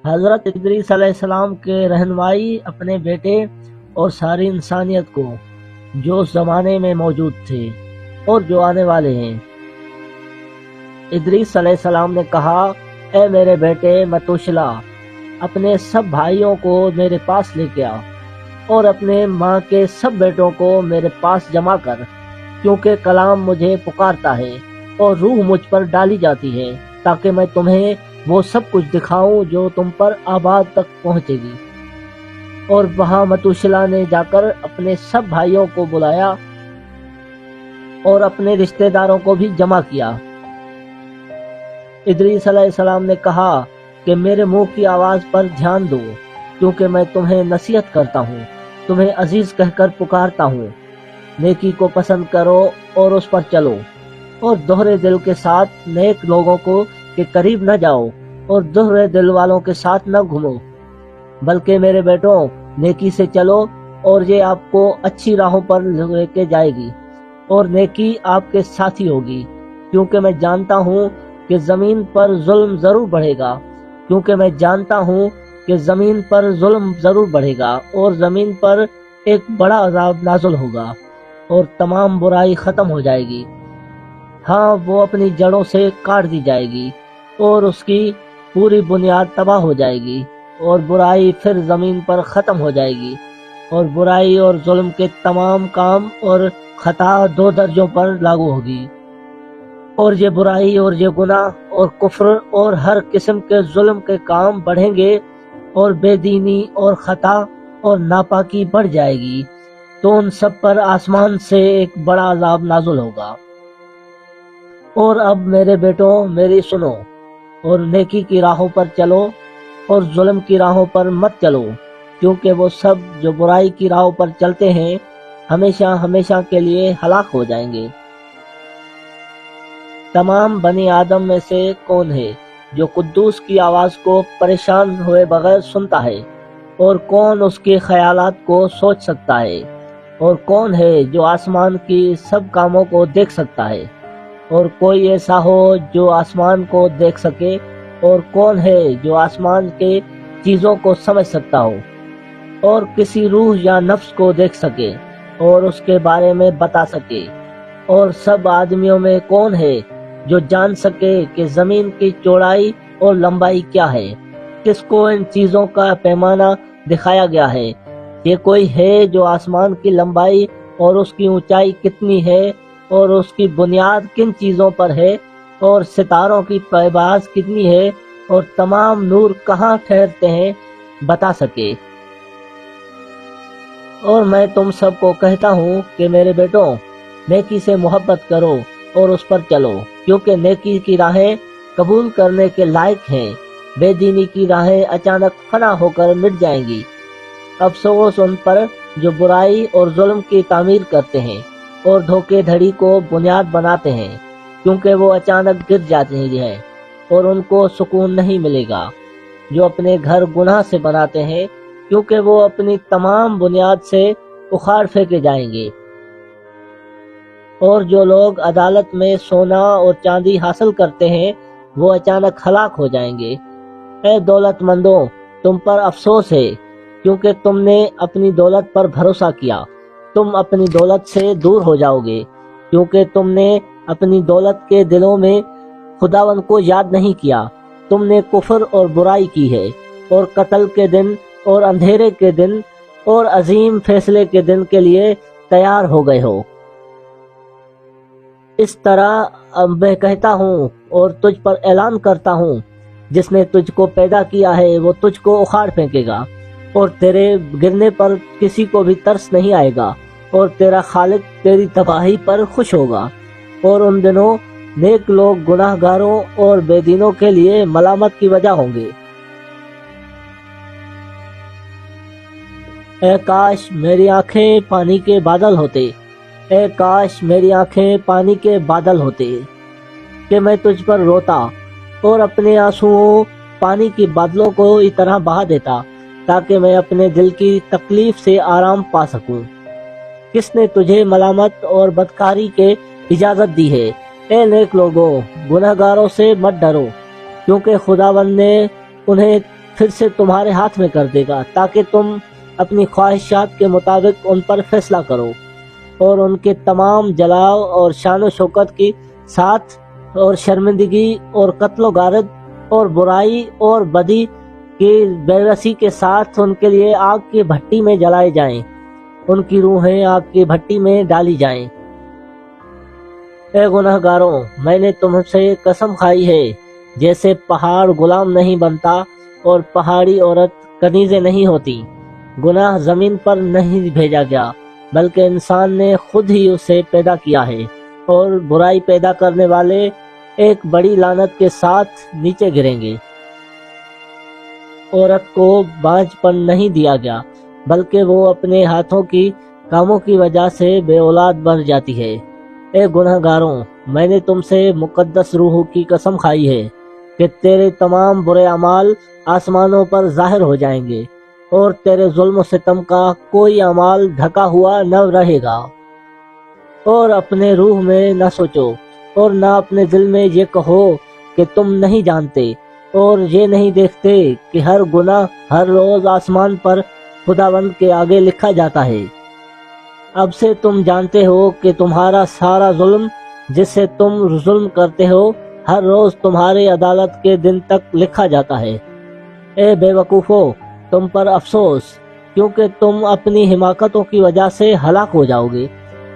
حضرت ادریس علیہ السلام کے رہنمائی اپنے بیٹے اور ساری انسانیت کو جو اس زمانے میں موجود تھے اور جو آنے والے ہیں۔ ادریس علیہ السلام نے کہا، اے میرے بیٹے متوشلا، اپنے سب بھائیوں کو میرے پاس لے کے آ اور اپنے ماں کے سب بیٹوں کو میرے پاس جمع کر، کیونکہ کلام مجھے پکارتا ہے اور روح مجھ پر ڈالی جاتی ہے، تاکہ میں تمہیں وہ سب کچھ دکھاؤں جو تم پر آباد تک پہنچے گی۔ اور وہاں متوشلا نے جا کر اپنے سب بھائیوں کو بلایا اور اپنے رشتہ داروں کو بھی جمع کیا۔ ادریس علیہ السلام نے کہا کہ میرے منہ کی آواز پر دھیان دو، کیونکہ میں تمہیں نصیحت کرتا ہوں، تمہیں عزیز کہہ کر پکارتا ہوں۔ نیکی کو پسند کرو اور اس پر چلو، اور دوہرے دل کے ساتھ نیک لوگوں کو کے قریب نہ جاؤ اور دوہرے دل والوں کے ساتھ نہ گھومو، بلکہ میرے بیٹوں نیکی سے چلو، اور یہ آپ کو اچھی راہوں پر لے کے جائے گی، اور نیکی آپ کے ساتھی ہوگی، کیونکہ میں جانتا ہوں کہ زمین پر ظلم ضرور بڑھے گا، اور زمین پر ایک بڑا عذاب نازل ہوگا، اور تمام برائی ختم ہو جائے گی۔ ہاں، وہ اپنی جڑوں سے کاٹ دی جائے گی اور اس کی پوری بنیاد تباہ ہو جائے گی، اور برائی پھر زمین پر ختم ہو جائے گی، اور برائی اور ظلم کے تمام کام اور خطا 2 درجوں پر لاگو ہوگی، اور یہ برائی اور یہ گناہ اور کفر اور ہر قسم کے ظلم کے کام بڑھیں گے، اور بے دینی اور خطا اور ناپاکی بڑھ جائے گی، تو ان سب پر آسمان سے ایک بڑا عذاب نازل ہوگا۔ اور اب میرے بیٹوں میری سنو، اور نیکی کی راہوں پر چلو اور ظلم کی راہوں پر مت چلو، کیونکہ وہ سب جو برائی کی راہوں پر چلتے ہیں ہمیشہ ہمیشہ کے لیے ہلاک ہو جائیں گے۔ تمام بنی آدم میں سے کون ہے جو قدوس کی آواز کو پریشان ہوئے بغیر سنتا ہے، اور کون اس کے خیالات کو سوچ سکتا ہے، اور کون ہے جو آسمان کی سب کاموں کو دیکھ سکتا ہے، اور کوئی ایسا ہو جو آسمان کو دیکھ سکے، اور کون ہے جو آسمان کے چیزوں کو سمجھ سکتا ہو، اور کسی روح یا نفس کو دیکھ سکے اور اس کے بارے میں بتا سکے، اور سب آدمیوں میں کون ہے جو جان سکے کہ زمین کی چوڑائی اور لمبائی کیا ہے؟ کس کو ان چیزوں کا پیمانہ دکھایا گیا ہے؟ یہ کوئی ہے جو آسمان کی لمبائی اور اس کی اونچائی کتنی ہے، اور اس کی بنیاد کن چیزوں پر ہے، اور ستاروں کی پائباز کتنی ہے، اور تمام نور کہاں ٹھہرتے ہیں، بتا سکے؟ اور میں تم سب کو کہتا ہوں کہ میرے بیٹوں نیکی سے محبت کرو اور اس پر چلو، کیونکہ نیکی کی راہیں قبول کرنے کے لائق ہیں، بے دینی کی راہیں اچانک فنا ہو کر مٹ جائیں گی۔ افسوس ان پر جو برائی اور ظلم کی تعمیر کرتے ہیں اور دھوکے دھڑی کو بنیاد بناتے ہیں، کیونکہ وہ اچانک گر جاتے ہیں اور ان کو سکون نہیں ملے گا۔ جو اپنے گھر گناہ سے بناتے ہیں، کیونکہ وہ اپنی تمام بنیاد سے اکھاڑ پھینکے جائیں گے۔ اور جو لوگ عدالت میں سونا اور چاندی حاصل کرتے ہیں، وہ اچانک ہلاک ہو جائیں گے۔ اے دولت مندوں، تم پر افسوس ہے، کیونکہ تم نے اپنی دولت پر بھروسہ کیا۔ تم اپنی دولت سے دور ہو جاؤ گے، کیونکہ تم نے اپنی دولت کے دلوں میں خداوند کو یاد نہیں کیا۔ تم نے کفر اور برائی کی ہے، اور قتل کے دن اور اندھیرے کے دن اور عظیم فیصلے کے دن کے لیے تیار ہو گئے ہو۔ اس طرح اب میں کہتا ہوں اور تجھ پر اعلان کرتا ہوں، جس نے تجھ کو پیدا کیا ہے وہ تجھ کو اکھاڑ پھینکے گا، اور تیرے گرنے پر کسی کو بھی ترس نہیں آئے گا، اور تیرا خالق تیری تباہی پر خوش ہوگا۔ اور ان دنوں نیک لوگ گناہ گاروں اور بے دینوں کے لیے ملامت کی وجہ ہوں گے۔ اے کاش میری آنکھیں پانی کے بادل ہوتے، اے کاش میری آنکھیں پانی کے بادل ہوتے، کہ میں تجھ پر روتا اور اپنے آنسوؤں پانی کی بادلوں کو اس طرح بہا دیتا، تاکہ میں اپنے دل کی تکلیف سے آرام پا سکوں۔ کس نے تجھے ملامت اور بدکاری کے اجازت دی ہے؟ اے نیک لوگوں، گناہ گاروں سے مت ڈرو، کیونکہ خداوند نے انہیں پھر سے تمہارے ہاتھ میں کر دے گا تاکہ تم اپنی خواہشات کے مطابق ان پر فیصلہ کرو، اور ان کے تمام جلال اور شان و شوکت کے ساتھ، اور شرمندگی اور قتل و غارت اور برائی اور بدی کی بےبسی کے ساتھ ان کے لیے آگ کی بھٹی میں جلائے جائیں، ان کی روحیں آگ کی بھٹی میں ڈالی جائیں۔ اے گناہ گاروں، میں نے تم سے قسم کھائی ہے، جیسے پہاڑ غلام نہیں بنتا اور پہاڑی عورت کنیزیں نہیں ہوتی، گناہ زمین پر نہیں بھیجا گیا بلکہ انسان نے خود ہی اسے پیدا کیا ہے، اور برائی پیدا کرنے والے ایک بڑی لعنت کے ساتھ نیچے گریں گے۔ عورت کو بانجھ پن نہیں دیا گیا بلکہ وہ اپنے ہاتھوں کی کاموں کی وجہ سے بے اولاد بن جاتی ہے۔ اے گناہ گاروں، میں نے تم سے مقدس روح کی قسم کھائی ہے کہ تیرے تمام برے اعمال آسمانوں پر ظاہر ہو جائیں گے، اور تیرے ظلم و ستم کا کوئی اعمال ڈھکا ہوا نہ رہے گا۔ اور اپنے روح میں نہ سوچو اور نہ اپنے دل میں یہ کہو کہ تم نہیں جانتے اور یہ نہیں دیکھتے کہ ہر گناہ ہر روز آسمان پر خداوند کے آگے لکھا جاتا ہے۔ اب سے تم جانتے ہو کہ تمہارا سارا ظلم جس سے تم ظلم کرتے ہو ہر روز تمہارے عدالت کے دن تک لکھا جاتا ہے۔ اے بے وقوفو، تم پر افسوس، کیونکہ تم اپنی حماقتوں کی وجہ سے ہلاک ہو جاؤ گے،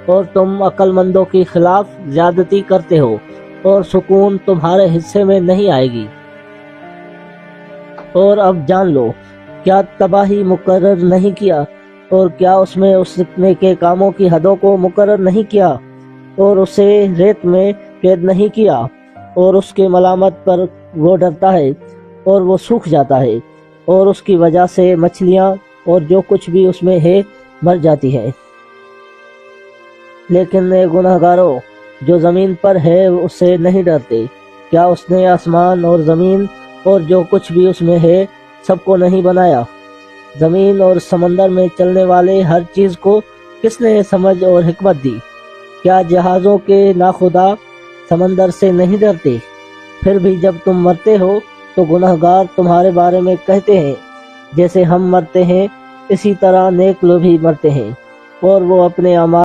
اور تم عقل مندوں کے خلاف زیادتی کرتے ہو، اور سکون تمہارے حصے میں نہیں آئے گی۔ اور اب جان لو، کیا تباہی مقرر نہیں کیا، اور کیا اس میں اس نے کے کاموں کی حدوں کو مقرر نہیں کیا، اور اسے ریت میں قید نہیں کیا، اور اس کے ملامت پر وہ ڈرتا ہے اور وہ سوکھ جاتا ہے، اور اس کی وجہ سے مچھلیاں اور جو کچھ بھی اس میں ہے مر جاتی ہے۔ لیکن اے گناہ گارو جو زمین پر ہے اس سے نہیں ڈرتے، کیا اس نے آسمان اور زمین اور جو کچھ بھی اس میں ہے سب کو نہیں بنایا؟ زمین اور سمندر میں چلنے والے ہر چیز کو کس نے سمجھ اور حکمت دی؟ کیا جہازوں کے ناخدا سمندر سے نہیں ڈرتے؟ پھر بھی جب تم مرتے ہو تو گناہ گار تمہارے بارے میں کہتے ہیں جیسے ہم مرتے ہیں اسی طرح نیک لوگ بھی مرتے ہیں، اور وہ اپنے اعمال